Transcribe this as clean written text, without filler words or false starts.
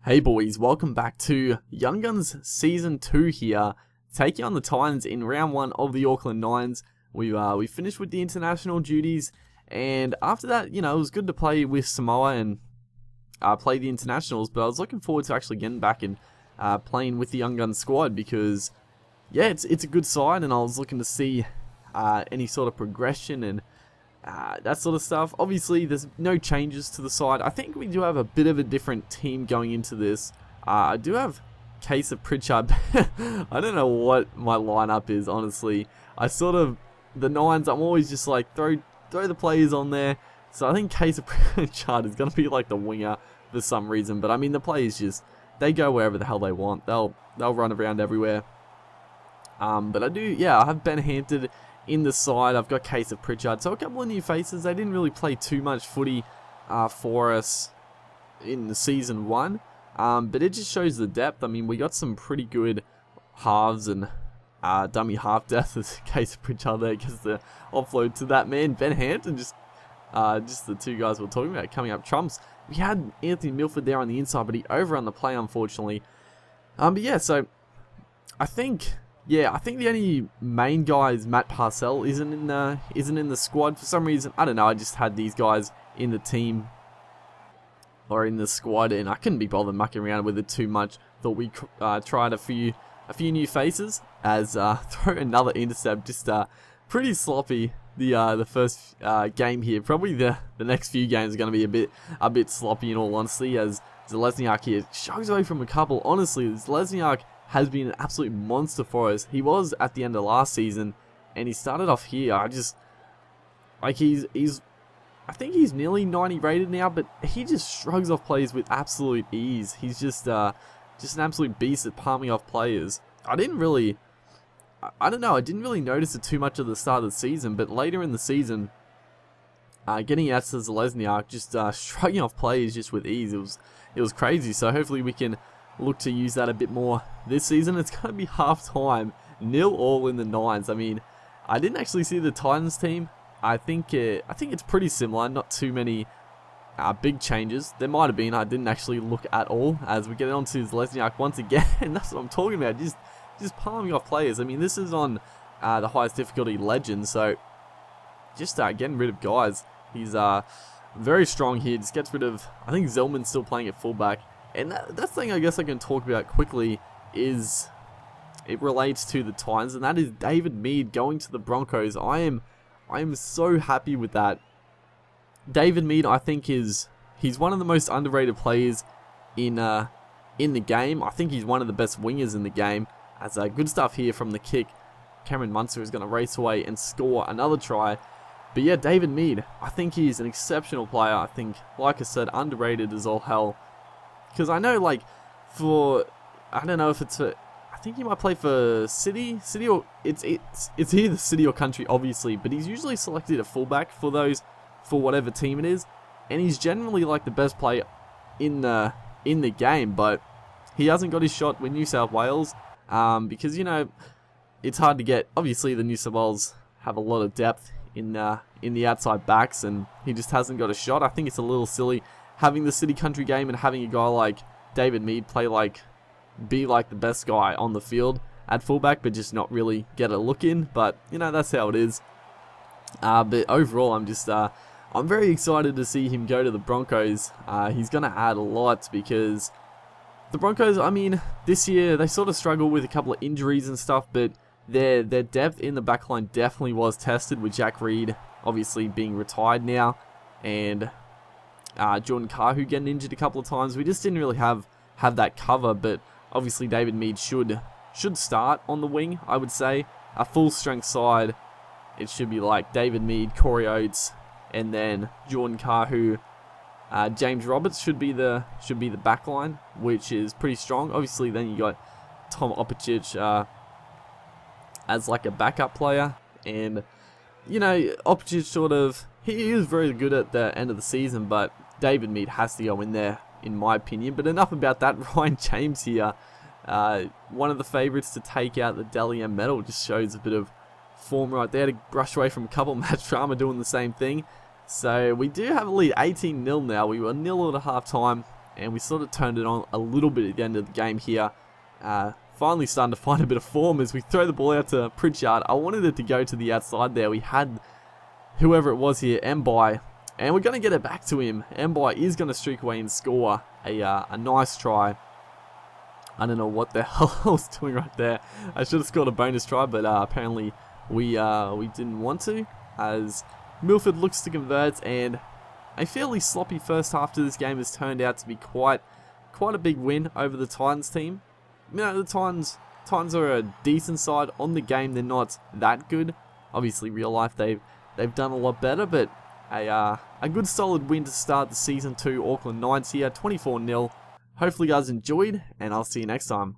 Hey boys, welcome back to Young Guns Season 2 here, taking on the Titans in round 1 of the Auckland 9's. We finished with the international duties, and after that, it was good to play with Samoa and play the internationals, but I was looking forward to actually getting back and playing with the Young Guns squad because, yeah, it's a good side, and I was looking to see any sort of progression and that sort of stuff. Obviously, there's no changes to the side. I think we do have a bit of a different team going into this. I do have Case of Pritchard. I don't know what my lineup is, honestly. The 9's, I'm always just like, throw the players on there. So I think Case of Pritchard is going to be like the winger for some reason. But I mean, the players they go wherever the hell they want. They'll run around everywhere. But I have Ben Hampton in the side. I've got Case of Pritchard, so a couple of new faces. They didn't really play too much footy for us in the season 1, but it just shows the depth. I mean, we got some pretty good halves and dummy half death as Case of Pritchard there gets the offload to that man Ben Hampton. Just the two guys we're talking about coming up trumps. We had Anthony Milford there on the inside, but he overrun the play, unfortunately. So I think the only main guy is Matt Parcell isn't in the squad for some reason. I don't know. I just had these guys in the team or in the squad, and I couldn't be bothered mucking around with it too much. Thought we tried a few new faces as throw another intercept. Just pretty sloppy. The first game here. Probably the next few games are going to be a bit sloppy in all honesty, as Zelezniak here shows away from a couple. Honestly, Zelezniak has been an absolute monster for us. He was at the end of last season, and he started off here. I think he's nearly 90 rated now, but he just shrugs off players with absolute ease. He's just an absolute beast at palming off players. I didn't really notice it too much at the start of the season, but later in the season, getting out to Zelezniak, just shrugging off players just with ease. It was crazy. So hopefully we can look to use that a bit more this season. It's going to be half time, 0-0 in the 9's. I mean, I didn't actually see the Titans team. I think it's pretty similar. Not too many big changes. There might have been. I didn't actually look at all. As we get on to Zelezniak once again, and that's what I'm talking about. Just palming off players. I mean, this is on the highest difficulty legend, so just getting rid of guys. He's very strong here. Just gets rid of. I think Zellman's still playing at fullback. And that thing I guess I can talk about quickly is it relates to the Titans, and that is David Mead going to the Broncos. I am so happy with that. David Mead, I think he's one of the most underrated players in the game. I think he's one of the best wingers in the game. As good stuff here from the kick. Cameron Munster is going to race away and score another try. But yeah, David Mead, I think he's an exceptional player. I think, like I said, underrated as all hell. Because I know, I don't know if it's for, I think he might play for City or, it's either City or Country, obviously, but he's usually selected at fullback for whatever team it is, and he's generally, the best player in the game, but he hasn't got his shot with New South Wales, because, it's hard to get. Obviously, the New South Wales have a lot of depth in the outside backs, and he just hasn't got a shot. I think it's a little silly having the City Country game and having a guy like David Mead be the best guy on the field at fullback, but just not really get a look in. But that's how it is. But overall, I'm very excited to see him go to the Broncos. He's gonna add a lot because the Broncos, I mean, this year they sort of struggle with a couple of injuries and stuff, but their depth in the backline definitely was tested with Jack Reed obviously being retired now, and Jordan Kahu getting injured a couple of times. We just didn't really have that cover, but obviously David Mead should start on the wing, I would say. A full strength side, it should be like David Mead, Corey Oates, and then Jordan Kahu. James Roberts should be the back line, which is pretty strong. Obviously then you got Tom Opicic as a backup player, and Opicic he is very good at the end of the season, but David Mead has to go in there, in my opinion. But enough about that. Ryan James here, one of the favourites to take out the Dally M medal, just shows a bit of form right there to brush away from a couple. Matt Drama doing the same thing. So we do have a lead 18-0 now. We were 0 at half time. and we sort of turned it on a little bit at the end of the game here. Finally starting to find a bit of form as we throw the ball out to Pritchard. I wanted it to go to the outside there. We had whoever it was here, Mbai, and we're going to get it back to him. Mbai is going to streak away and score a nice try. I don't know what the hell I was doing right there. I should have scored a bonus try, but apparently we didn't want to, as Milford looks to convert, and a fairly sloppy first half to this game has turned out to be quite a big win over the Titans team. You know, the Titans are a decent side on the game. They're not that good. Obviously, real life they've done a lot better, but a good solid win to start the season 2 Auckland 9's here, 24-0. Hopefully you guys enjoyed, and I'll see you next time.